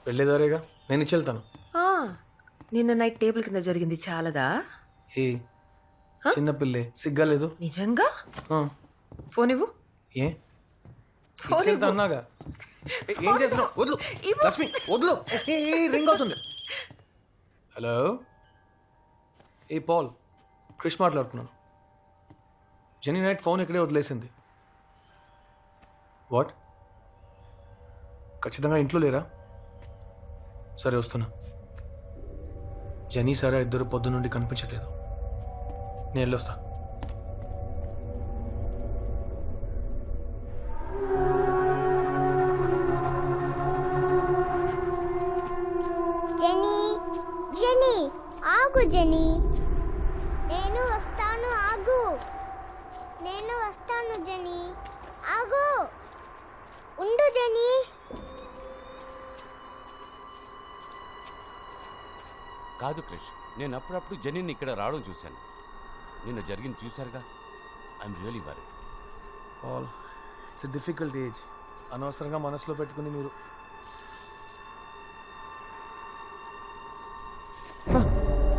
వెళ్ళేదారేగా నేను ఇచ్చి వెళ్తాను. నిన్న నైట్ టేబుల్ కింద జరిగింది చాలదా? ఏ చిన్న పిల్లే సిగ్గా లేదు. నిజంగా? ఫోన్ ఇవ్వు. ఏ అన్నాగా ఏం చేస్తున్నావు? వదులు లక్ష్మి, వదులు. రింగ్ అవుతుంది. హలో, ఏ పాల్, క్రిష్ మాట్లాడుతున్నాను. జెనీ నైట్ ఫోన్ ఇక్కడే వదిలేసింది. వాట్? ఖచ్చితంగా ఇంట్లో లేరా? సరే వస్తున్నా. జెనీ సారా ఇద్దరు పొద్దు నుండి కనిపించట్లేదు. నేను వెళ్ళొస్తా. జెనీ, జెనీ ఆగు. జెనీ, నేను వస్తాను. ఆగు, నేను వస్తాను. జెనీ ఆగు, ఉండు. జెనీ, కాదు క్రిష్, నేను అప్పుడప్పుడు జెనీని ఇక్కడ రావడం చూశాను. నిన్న జరిగింది చూశారుగా. I'm really worry. Pal, it's a difficult age. అనవసరంగా మనసులో పెట్టుకుని మీరు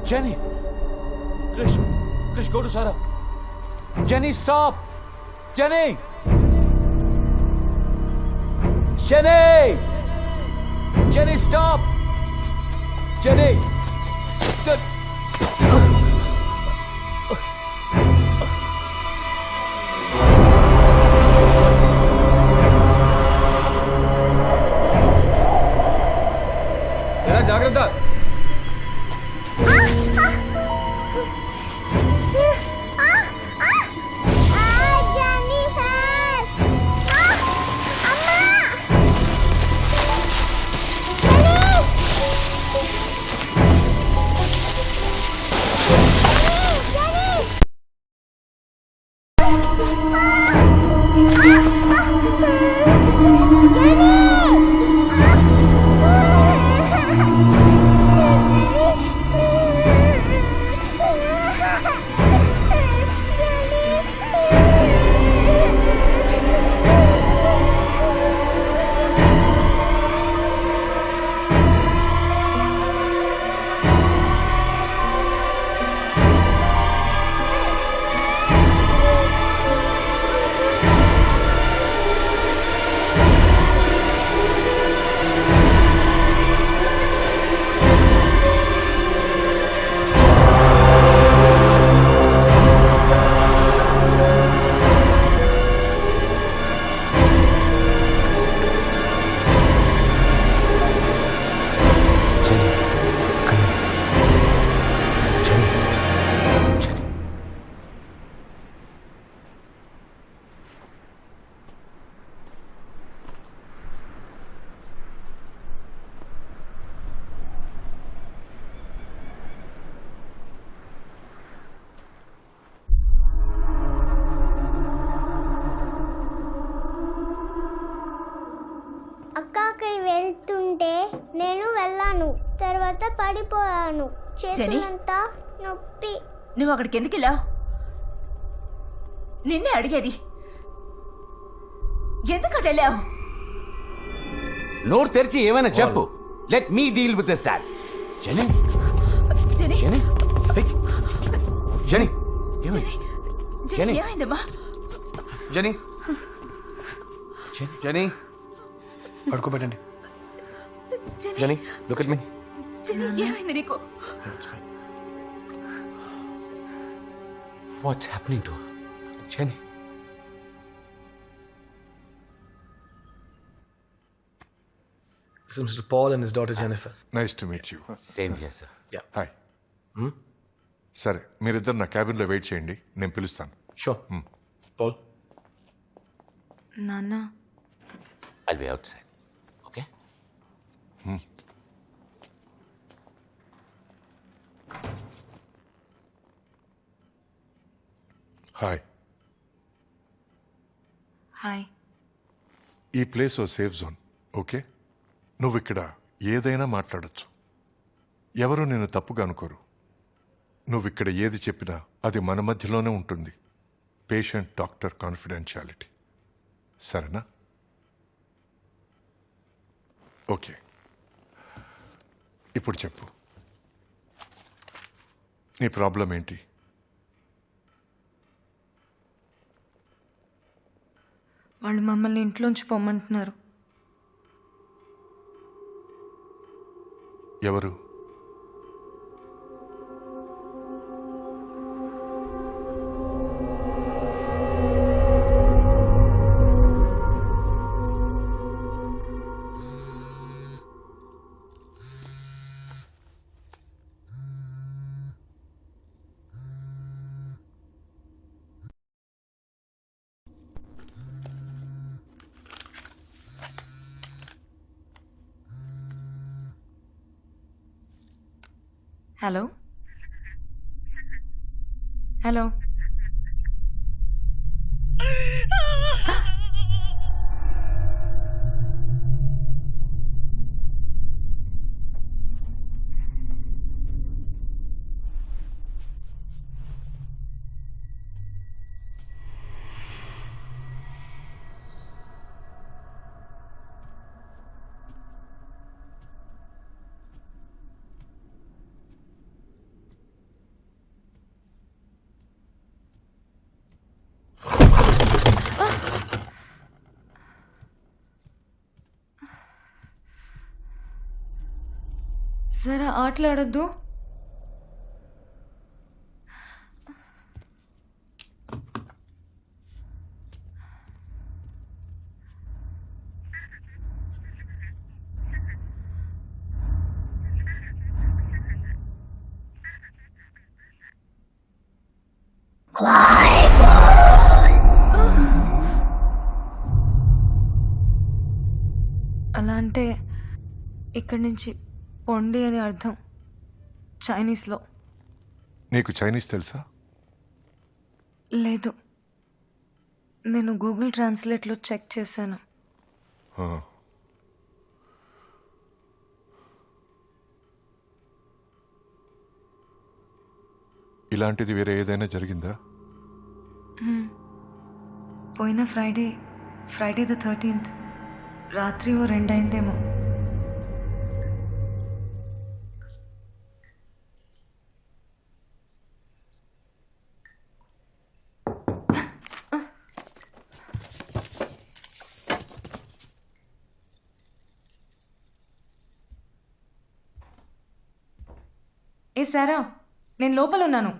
Jenny! Krish, go to Sarah. Jenny, stop! Jenny! Jenny, stop! Jenny! జాగ్రత్త. అక్కడికి వెళ్తుంటే నేను వెళ్ళాను. తర్వాత పడిపోయాను. చేతులంతా నొప్పి. నువ్వు అక్కడికి ఎందుకు వెళ్ళావు? నిన్నే అడిగేది. ఎందుకు వెళ్ళావు? నోరు తెరిచి ఏమైనా చెప్పు. Let me deal with this dad. Jenny, Jenny, Jenny, Jenny, Jenny, ఏమైందమ్మా? జెనీ, జెనీ, పడుకోబెట్టండి. Jenny, look at me. Jenny, ఏమైంది నీకు? What's happening to Jenny? This is Mr. Paul and his daughter Jennifer. Nice to meet you. Same here sir. Yeah. Hi. సరే, మీరిద్దరు నా క్యాబిన్లో wait చేయండి, నేను పిలుస్తాను. Sure. Paul. నాన్న, I'll be outside. Okay? Hi. Hi. ఈ ప్లేస్ ఓ safe zone, okay? నువ్వు ఇక్కడ ఏదైనా మాట్లాడచ్చు. ఎవరు నిన్ను తప్పుగా అనుకోరు. నువ్వు ఇక్కడ ఏది చెప్పినా అది మన మధ్యలోనే ఉంటుంది. పేషెంట్ డాక్టర్ కాన్ఫిడెన్షియాలిటీ, సరేనా? ఓకే. ఇప్పుడు చెప్పు, నీ ప్రాబ్లం ఏంటి? వాళ్ళు మమ్మల్ని ఇంట్లోంచి పొమ్మంటున్నారు. ఎవరు? హలో హలో సరే ఆటలాడద్దు. అలా అంటే ఇక్కడి నుంచి పొండి అని అర్థం చైనీస్లో. నీకు చైనీస్ తెలుసా? లేదు, నేను గూగుల్ ట్రాన్స్లేట్లో చెక్ చేశాను. ఆ. ఇలాంటిది వేరే ఏదైనా జరిగిందా? పోయిన ఫ్రైడే ద 13th రాత్రి 2 అయిందేమో. ఏ సారా, నేను లోపల ఉన్నాను.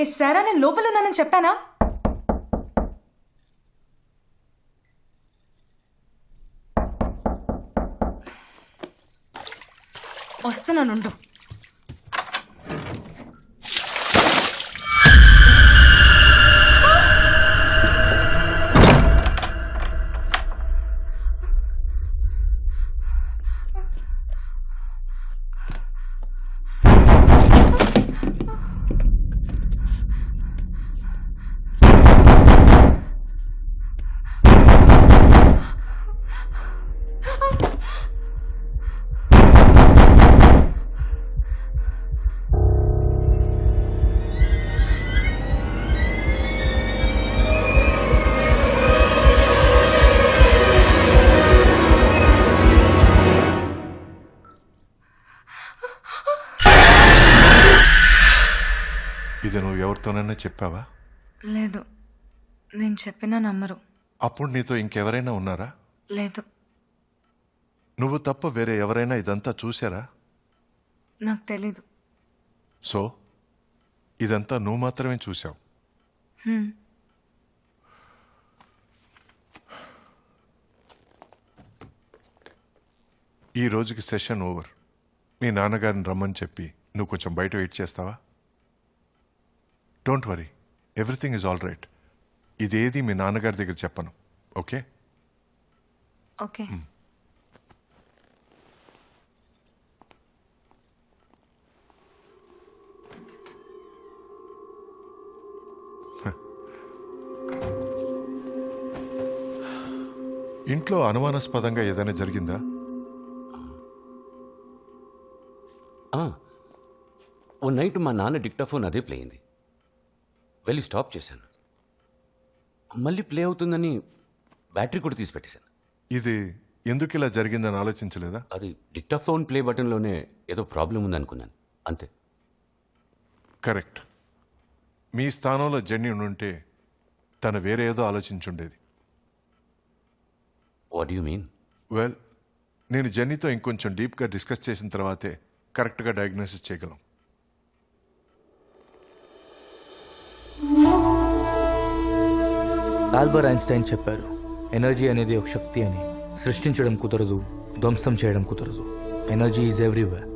ఏ సారా, నేను లోపల ఉన్నానని చెప్పానా? వస్తున్నానుండు. ఇది నువ్వు ఎవరితోనైనా చెప్పావా? లేదు, నేను చెప్పినా నమ్మరు. అప్పుడు నీతో ఇంకెవరైనా ఉన్నారా? లేదు, నువ్వు తప్ప వేరే ఎవరైనా ఇదంతా చూశారా? నాకు తెలీదు. సో ఇదంతా నువ్వు మాత్రమే చూశావు. ఈ రోజుకి సెషన్ ఓవర్. మీ నాన్నగారిని రమ్మని చెప్పి నువ్వు కొంచెం బయట వెయిట్ చేస్తావా? Don't worry, everything is all right. ఇదేది మీ నాన్నగారి దగ్గర చెప్పను, ఓకే? ఓకే. ఇంట్లో అనుమానాస్పదంగా ఏదైనా జరిగిందా? ఓ నైట్ మా నాన్న డిక్టాఫోన్ అదే ప్లే అయింది. వెళ్ళి స్టాప్ చేశాను. మళ్ళీ ప్లే అవుతుందని బ్యాటరీ కూడా తీసి పెట్టేశాను. ఇది ఎందుకు ఇలా జరిగిందని ఆలోచించలేదా? అది డిక్టాఫోన్ ప్లే బటన్లోనే ఏదో ప్రాబ్లం ఉందనుకున్నాను, అంతే. కరెక్ట్. మీ స్థానంలో జెన్నీ ఉంటే తను వేరే ఏదో ఆలోచించుండేది. What you mean? వెల్, నేను జెన్నీతో ఇంకొంచెం డీప్గా డిస్కస్ చేసిన తర్వాతే కరెక్ట్గా డయాగ్నోసిస్ చేయగలం. ఆల్బర్ట్ ఐన్స్టైన్ చెప్పారు, ఎనర్జీ అనేది ఒక శక్తి అని. సృష్టించడం కుదరదు, ధ్వంసం చేయడం కుదరదు. Energy is everywhere.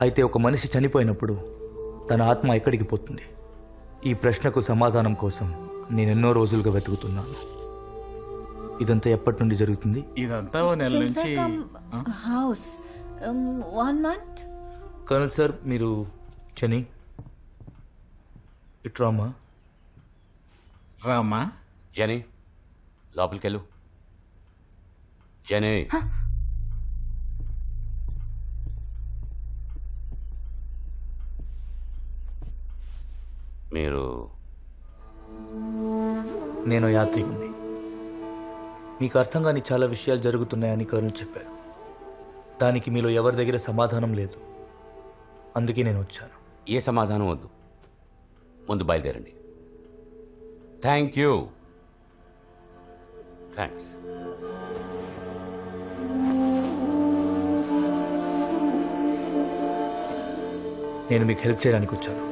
అయితే ఒక మనిషి చనిపోయినప్పుడు తన ఆత్మ ఎక్కడికి పోతుంది? ఈ ప్రశ్నకు సమాధానం కోసం నేను ఎన్నో రోజులుగా వెతుకుతున్నాను. ఇదంతా ఎప్పటి నుండి జరుగుతుంది? ఇదంతా ఓ నెల నుంచి హౌస్ 1 month. కర్నల్ సార్, మీరు చని ఇట్రామా? రామా. జెనీ, లోపలికెళ్ళు. జెనీ, మీరు నేను యాత్రికుని. మీకు అర్థం కాని చాలా విషయాలు జరుగుతున్నాయని కర్నల్ చెప్పారు. దానికి మీలో ఎవరి దగ్గర సమాధానం లేదు. అందుకే నేను వచ్చాను. ఏ సమాధానం వద్దు, ముందు బయలుదేరండి. Thank you. థ్యాంక్స్. నేను మీకు హెల్ప్ చేయడానికి వచ్చాను.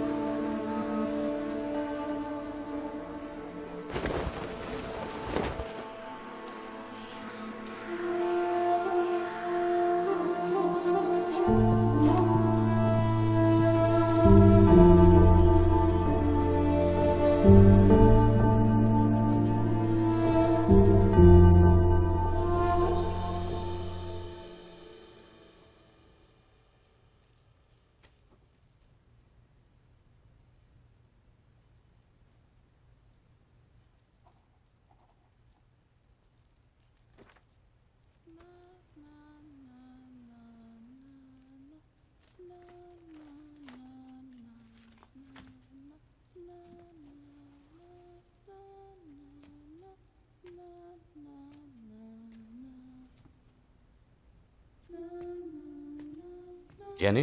Jenny,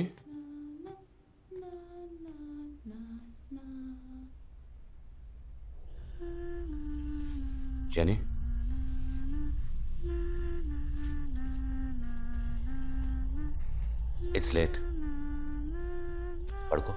Jenny, it's late. పడుకో.